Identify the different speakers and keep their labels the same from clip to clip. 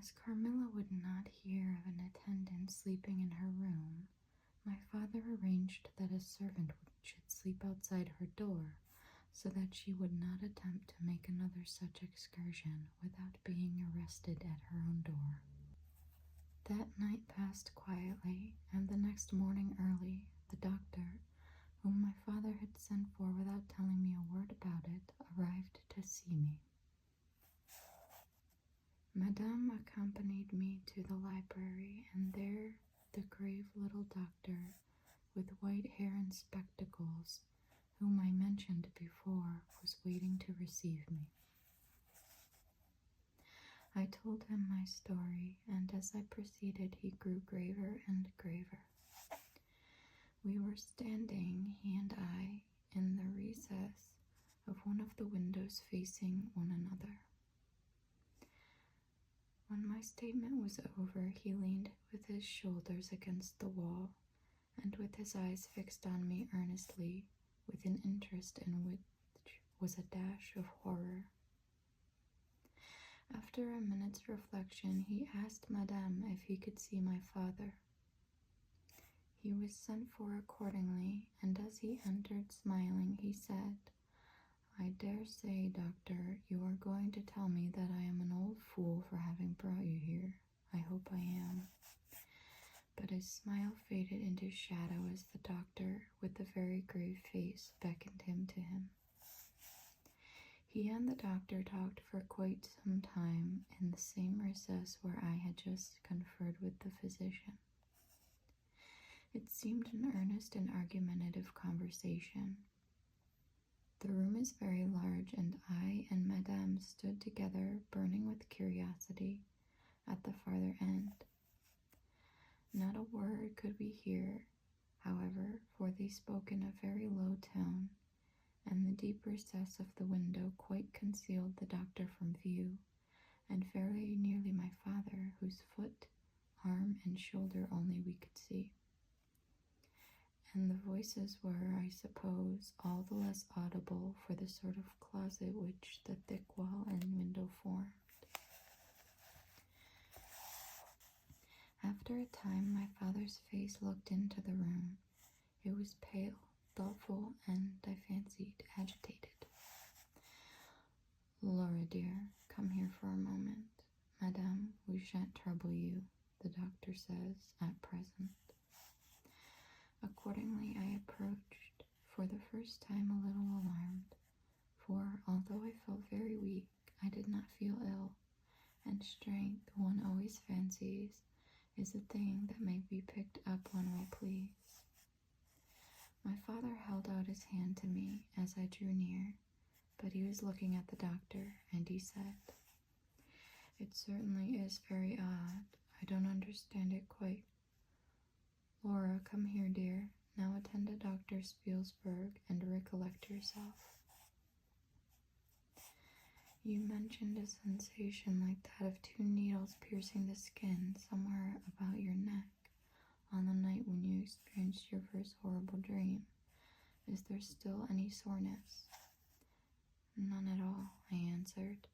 Speaker 1: As Carmilla would not hear of an attendant sleeping in her room, my father arranged that a servant should sleep outside her door, so that she would not attempt to make another such excursion without being arrested at her own door. That night passed quietly, and the next morning early, the doctor, whom my father had sent for without telling me a word about it, arrived to see me. Madame accompanied me to the library, and there the grave little doctor, with white hair and spectacles, whom I mentioned before, was waiting to receive me. I told him my story, and as I proceeded he grew graver and graver. We were standing, he and I, in the recess of one of the windows facing one another. When my statement was over, he leaned with his shoulders against the wall, and with his eyes fixed on me earnestly, with an interest in which was a dash of horror. After a minute's reflection, he asked Madame if he could see my father. He was sent for accordingly, and as he entered smiling, he said, "I dare say, doctor, you are going to tell me that I am an old fool for having brought you here. I hope I am." But his smile faded into shadow as the doctor, with a very grave face, beckoned him to him. He and the doctor talked for quite some time in the same recess where I had just conferred with the physician. It seemed an earnest and argumentative conversation. The room is very large, and I and Madame stood together, burning with curiosity, at the farther end. Not a word could we hear, however, for they spoke in a very low tone, and the deep recess of the window quite concealed the doctor from view, and very nearly my father, whose foot, arm, and shoulder only we could see. And the voices were, I suppose, all the less audible for the sort of closet which the thick wall and window formed. After a time, my father's face looked into the room. It was pale, thoughtful, and, I fancied, agitated. "Laura, dear, come here for a moment. Madame, we shan't trouble you, the doctor says, at present." Accordingly, I approached, for the first time a little alarmed, for, although I felt very weak, I did not feel ill, and strength, one always fancies, is a thing that may be picked up when we please. My father held out his hand to me as I drew near, but he was looking at the doctor, and he said, "It certainly is very odd. I don't understand it quite. Laura, come here, dear. Now attend to Dr. Spielsberg and recollect yourself. You mentioned a sensation like that of two needles piercing the skin somewhere about your neck on the night when you experienced your first horrible dream. Is there still any soreness?" "None at all," I answered.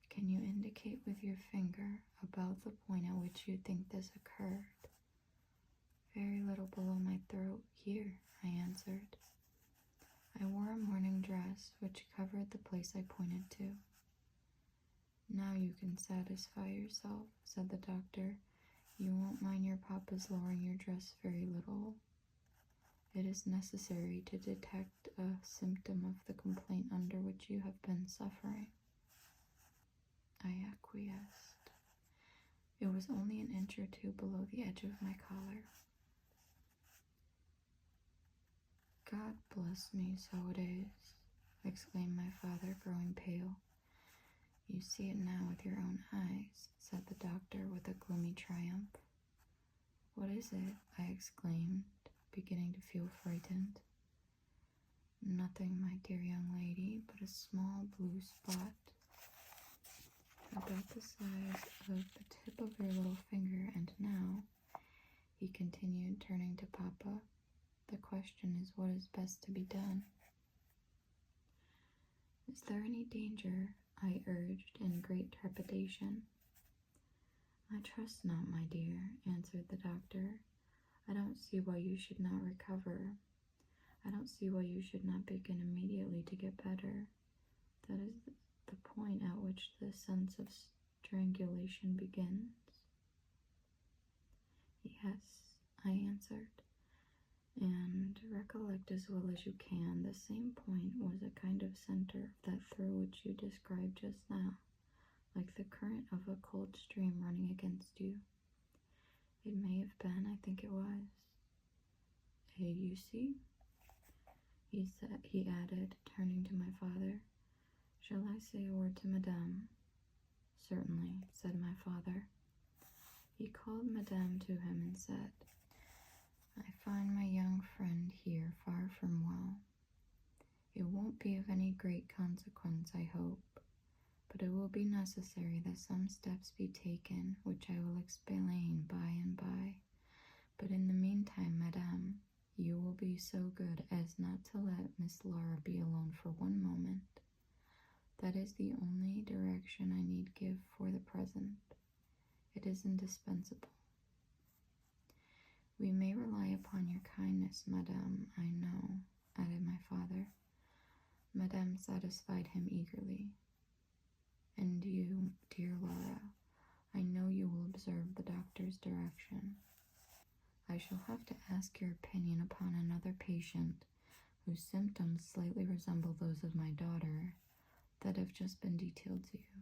Speaker 1: "Can you indicate with your finger about the point at which you think this occurred?" "Very little below my throat, here," I answered. I wore a morning dress which covered the place I pointed to. "Now you can satisfy yourself," said the doctor. "You won't mind your papa's lowering your dress very little. It is necessary to detect a symptom of the complaint under which you have been suffering." I acquiesced. It was only an inch or two below the edge of my collar. "God bless me, so it is," exclaimed my father, growing pale. "You see it now with your own eyes," said the doctor with a gloomy triumph. "What is it?" I exclaimed, beginning to feel frightened. "Nothing, my dear young lady, but a small blue spot about the size of the tip of your little finger. And now," he continued, turning to Papa, "the question is what is best to be done." "Is there any danger?" I urged in great trepidation. I trust not, my dear, answered the doctor. I don't see why you should not recover. I don't see why you should not begin immediately to get better. That is the point at which the sense of strangulation begins. Yes, I answered, and recollect as well as you can, the same point was a kind of center of that throw which you described just now, like the current of a cold stream running against you. It may have been, I think it was. You see? He added, turning to my father. Shall I say a word to Madame? Certainly, said my father. He called Madame to him and said, I find my young friend here far from well. It won't be of any great consequence, I hope, but it will be necessary that some steps be taken, which I will explain by and by. But in the meantime, Madame, you will be so good as not to let Miss Laura be alone for one moment. That is the only direction I need give for the present. It is indispensable. We may rely upon your kindness, Madame, I know, added my father. Madame satisfied him eagerly. And you, dear Laura, I know you will observe the doctor's direction. I shall have to ask your opinion upon another patient whose symptoms slightly resemble those of my daughter that have just been detailed to you.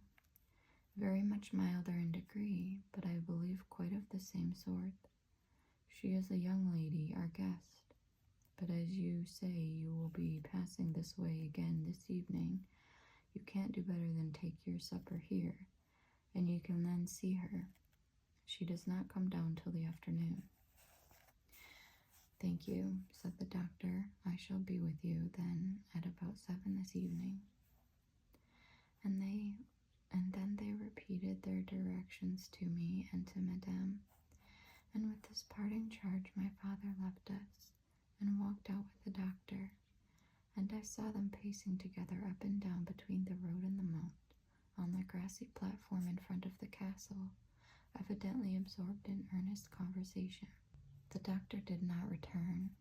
Speaker 1: Very much milder in degree, but I believe quite of the same sort. She is a young lady, our guest, but as you say you will be passing this way again this evening, you can't do better than take your supper here, and you can then see her. She does not come down till the afternoon. Thank you, said the doctor. I shall be with you then at about 7 this evening. And then they repeated their directions to me and to Madame, and with this parting charge my father left us and walked out with the doctor, and I saw them pacing together up and down between the road and the moat, on the grassy platform in front of the castle, evidently absorbed in earnest conversation. The doctor did not return.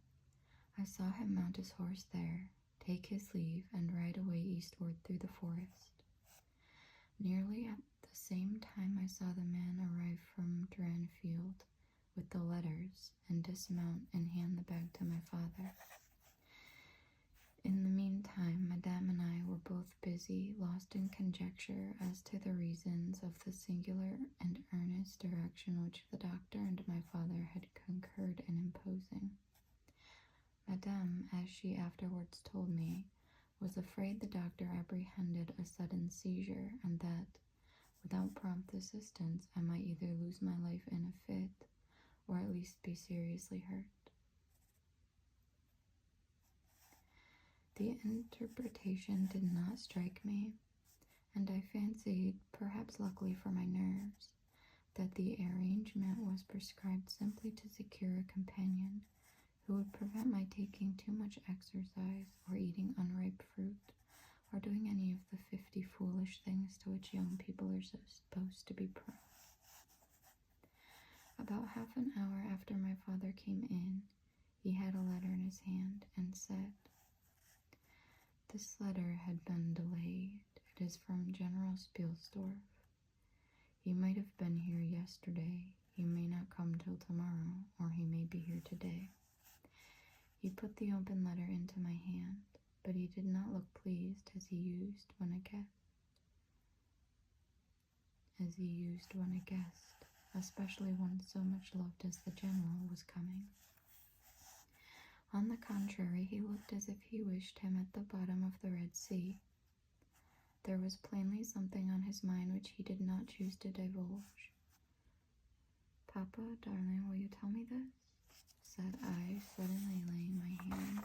Speaker 1: I saw him mount his horse there, take his leave, and ride away eastward through the forest. Nearly at the same time I saw the man arrive from Dranfield with the letters, and dismount and hand the bag to my father. In the meantime, Madame and I were both busy, lost in conjecture as to the reasons of the singular and earnest direction which the doctor and my father had concurred in imposing. Madame, as she afterwards told me, was afraid the doctor apprehended a sudden seizure, and that, without prompt assistance, I might either lose my life in a fit, or at least be seriously hurt. The interpretation did not strike me, and I fancied, perhaps luckily for my nerves, that the arrangement was prescribed simply to secure a companion who would prevent my taking too much exercise, or eating unripe fruit, or doing any of the 50 foolish things to which young people are supposed to be prone. About half an hour after my father came in, he had a letter in his hand and said, This letter had been delayed. It is from General Spielsdorf. He might have been here yesterday. He may not come till tomorrow, or he may be here today. He put the open letter into my hand, but he did not look pleased as he used when a guest, especially one so much loved as the general, was coming. On the contrary, he looked as if he wished him at the bottom of the Red Sea. There was plainly something on his mind which he did not choose to divulge. Papa, darling, will you tell me this? Said I, suddenly laying my hand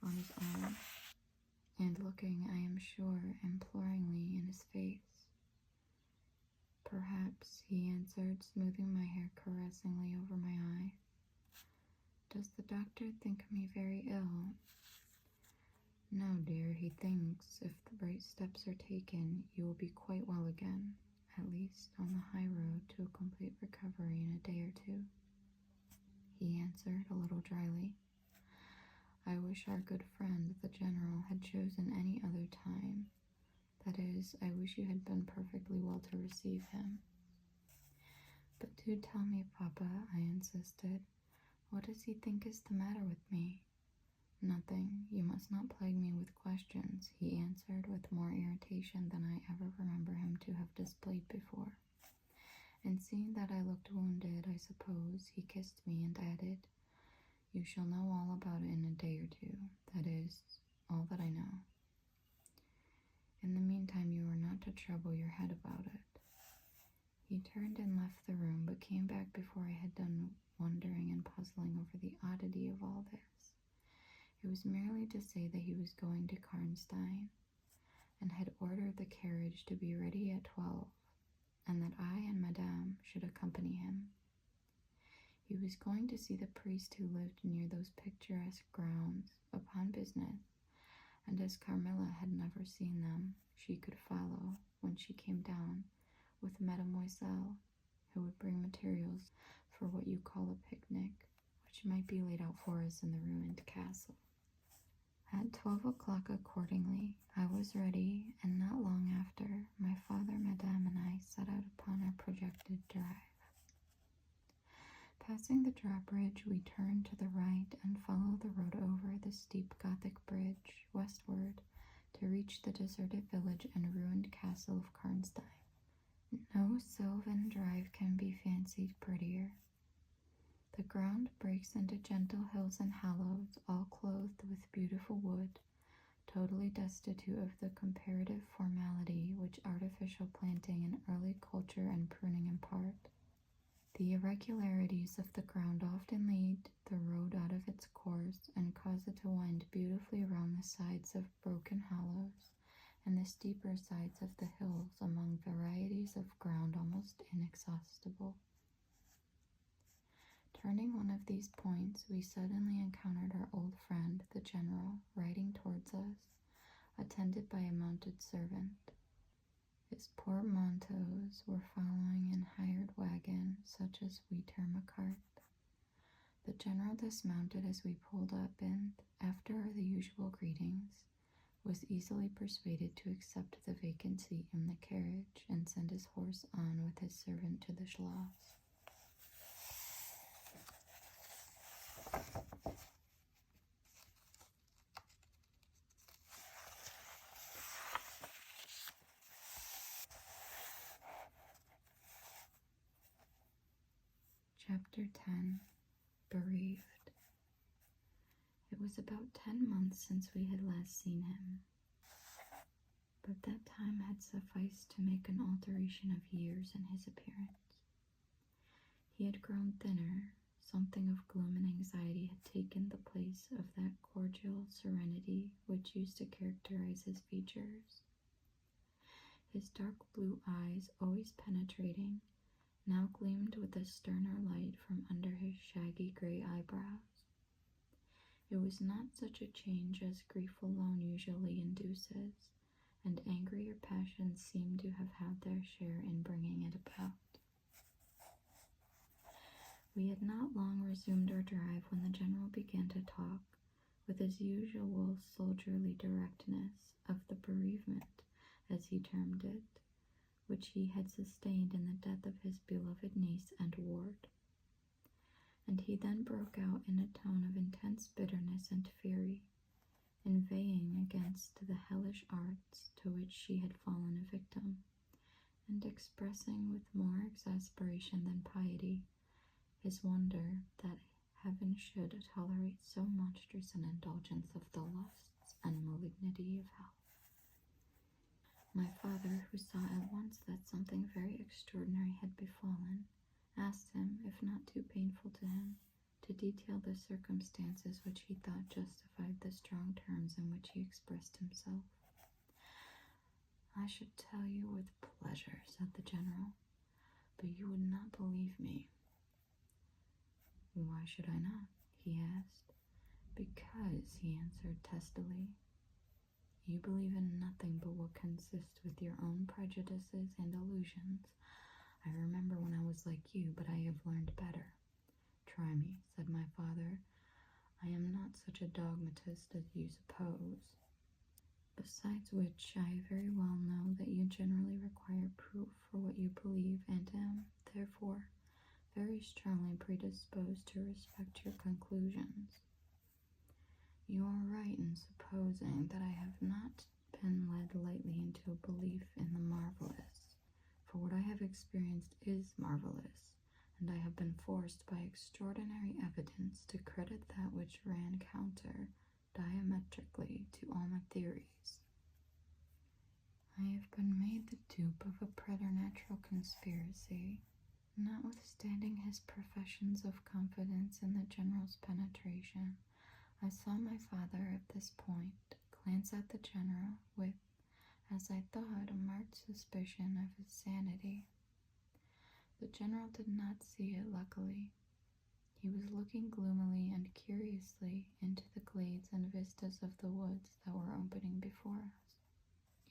Speaker 1: on his arm, and looking, I am sure, imploringly in his face. Perhaps, he answered, smoothing my hair caressingly over my eye. Does the doctor think me very ill? No, dear, he thinks, if the right steps are taken, you will be quite well again, at least on the high road to a complete recovery in a day or two. He answered a little dryly. I wish our good friend, the general, had chosen any other time. That is, I wish you had been perfectly well to receive him. But do tell me, Papa, I insisted. What does he think is the matter with me? Nothing. You must not plague me with questions, he answered with more irritation than I ever remember him to have displayed before. And seeing that I looked wounded, I suppose, he kissed me and added, You shall know all about it in a day or two. That is, all that I know. In the meantime, you are not to trouble your head about it. He turned and left the room, but came back before I had done wondering and puzzling over the oddity of all this. It was merely to say that he was going to Karnstein, and had ordered the carriage to be ready at 12, and that I and Madame should accompany him. He was going to see the priest who lived near those picturesque grounds upon business, and as Carmilla had never seen them, she could follow, when she came down, with Mademoiselle, who would bring materials for what you call a picnic, which might be laid out for us in the ruined castle. At 12 o'clock accordingly, I was ready, and not long after, my father, Madame, and I set out upon our projected drive. Passing the drawbridge, we turned to the right and followed the road over the steep Gothic bridge westward to reach the deserted village and ruined castle of Karnstein. No sylvan drive can be fancied prettier. The ground breaks into gentle hills and hollows, all clothed with beautiful wood, totally destitute of the comparative formality which artificial planting and early culture and pruning impart. The irregularities of the ground often lead the road out of its course and cause it to wind beautifully around the sides of broken hollows and the steeper sides of the hills among varieties of ground almost inexhaustible. Turning one of these points, we suddenly encountered our old friend, the general, riding towards us, attended by a mounted servant. His portmanteaus were following in hired wagon, such as we term a cart. The general dismounted as we pulled up and, after the usual greetings, was easily persuaded to accept the vacant seat in the carriage and send his horse on with his servant to the Schloss. Chapter 10. Bereaved. It was about 10 months since we had last seen him, but that time had sufficed to make an alteration of years in his appearance. He had grown thinner, something of gloom and anxiety had taken the place of that cordial serenity which used to characterize his features. His dark blue eyes, always penetrating, now gleamed with a sterner light from under his shaggy gray eyebrows. It was not such a change as grief alone usually induces, and angrier passions seemed to have had their share in bringing it about. We had not long resumed our drive when the general began to talk, with his usual soldierly directness, of the bereavement, as he termed it, which he had sustained in the death of his beloved niece and ward. And he then broke out in a tone of intense bitterness and fury, inveighing against the hellish arts to which she had fallen a victim, and expressing with more exasperation than piety his wonder that heaven should tolerate so monstrous an indulgence of the lusts and malignity of hell. My father, who saw at once that something very extraordinary had befallen, asked him, if not too painful to him, to detail the circumstances which he thought justified the strong terms in which he expressed himself. I should tell you with pleasure, said the general, but you would not believe me. Why should I not? He asked. Because, he answered testily, You believe in nothing but what consists with your own prejudices and illusions. I remember when I was like you, but I have learned better. Try me, said my father. I am not such a dogmatist as you suppose. Besides which, I very well know that you generally require proof for what you believe, and am, therefore, very strongly predisposed to respect your conclusions. You are right in supposing that I have not been led lightly into a belief in the marvelous, for what I have experienced is marvelous, and I have been forced by extraordinary evidence to credit that which ran counter diametrically to all my theories. I have been made the dupe of a preternatural conspiracy. Notwithstanding his professions of confidence in the general's penetration, I saw my father at this point glance at the general with, as I thought, a marked suspicion of his sanity. The general did not see it, luckily. He was looking gloomily and curiously into the glades and vistas of the woods that were opening before us.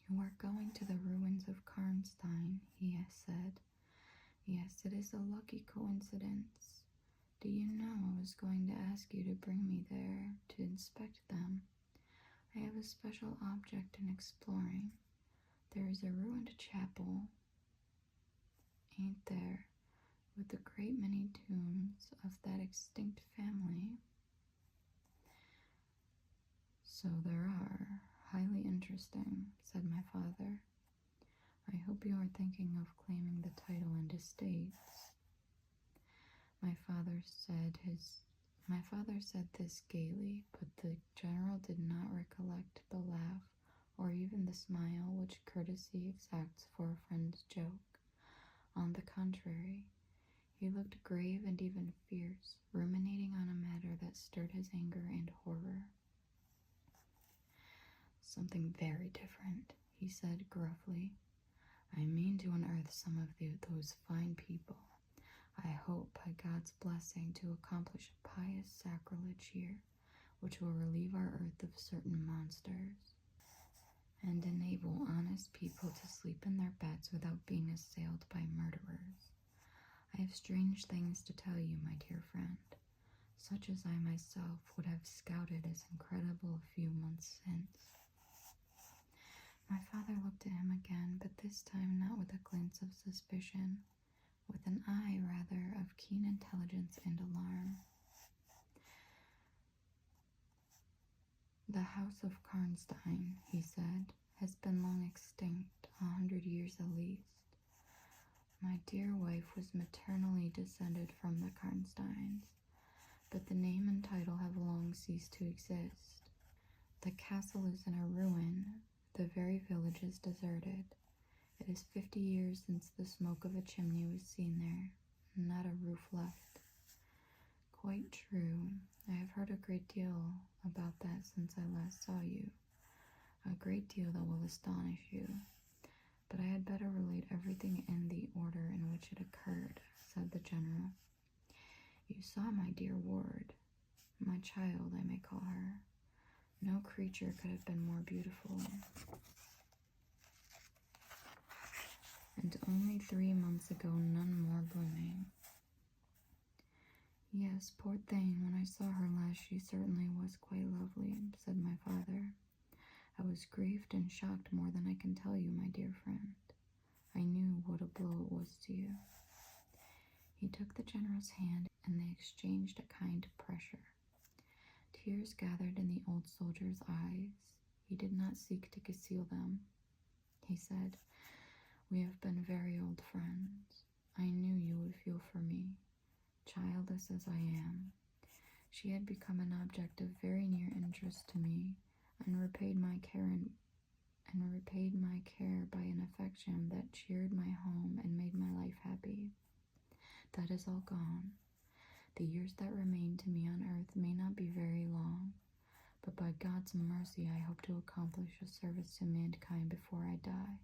Speaker 1: You are going to the ruins of Karnstein, he said. Yes, it is a lucky coincidence. Do you know I was going to ask you to bring me there to inspect them? I have a special object in exploring. There is a ruined chapel, ain't there, with a great many tombs of that extinct family. So there are. Highly interesting, said my father. I hope you are thinking of claiming the title and estates. My father said this gaily, but the general did not recollect the laugh or even the smile which courtesy exacts for a friend's joke. On the contrary, he looked grave and even fierce, ruminating on a matter that stirred his anger and horror. Something very different, he said gruffly. I mean to unearth some of those fine people. I hope, by God's blessing, to accomplish a pious sacrilege here, which will relieve our earth of certain monsters, and enable honest people to sleep in their beds without being assailed by murderers. I have strange things to tell you, my dear friend, such as I myself would have scouted as incredible a few months since. My father looked at him again, but this time not with a glance of suspicion, with an eye rather of keen intelligence and alarm. The house of Karnstein, he said, has been long extinct, 100 years at least. My dear wife was maternally descended from the Karnsteins, but the name and title have long ceased to exist. The castle is in a ruin. The very village is deserted. It is 50 years since the smoke of a chimney was seen there, not a roof left. Quite true. I have heard a great deal about that since I last saw you. A great deal that will astonish you. But I had better relate everything in the order in which it occurred, said the general. You saw my dear ward, my child, I may call her. No creature could have been more beautiful. And only 3 months ago, none more blooming. Yes, poor thing, when I saw her last, she certainly was quite lovely, said my father. I was grieved and shocked more than I can tell you, my dear friend. I knew what a blow it was to you. He took the general's hand, and they exchanged a kind pressure. Tears gathered in the old soldier's eyes. He did not seek to conceal them. He said, We have been very old friends. I knew you would feel for me, childless as I am. She had become an object of very near interest to me, and repaid my care by an affection that cheered my home and made my life happy. That is all gone. The years that remain to me on earth may not be very long, but by God's mercy I hope to accomplish a service to mankind before I die,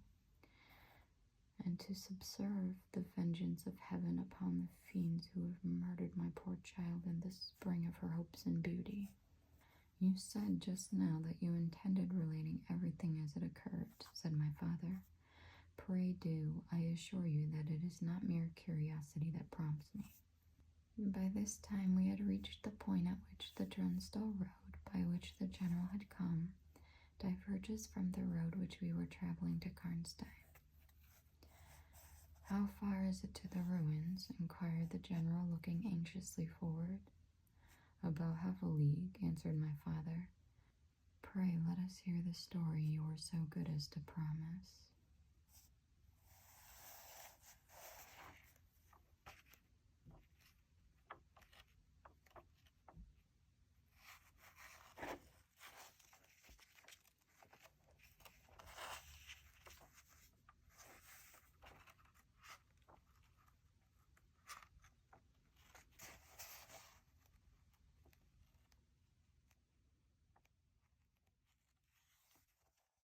Speaker 1: and to subserve the vengeance of heaven upon the fiends who have murdered my poor child in the spring of her hopes and beauty. You You said just now that you intended relating everything as it occurred, said my father. Pray do. I assure you that it is not mere curiosity that prompts me. By this time we had reached the point at which the Drunstall road, by which the general had come, diverges from the road which we were traveling to Karnstein. How far is it to the ruins? Inquired the general, looking anxiously forward. About half a league, answered my father. Pray let us hear the story you were so good as to promise.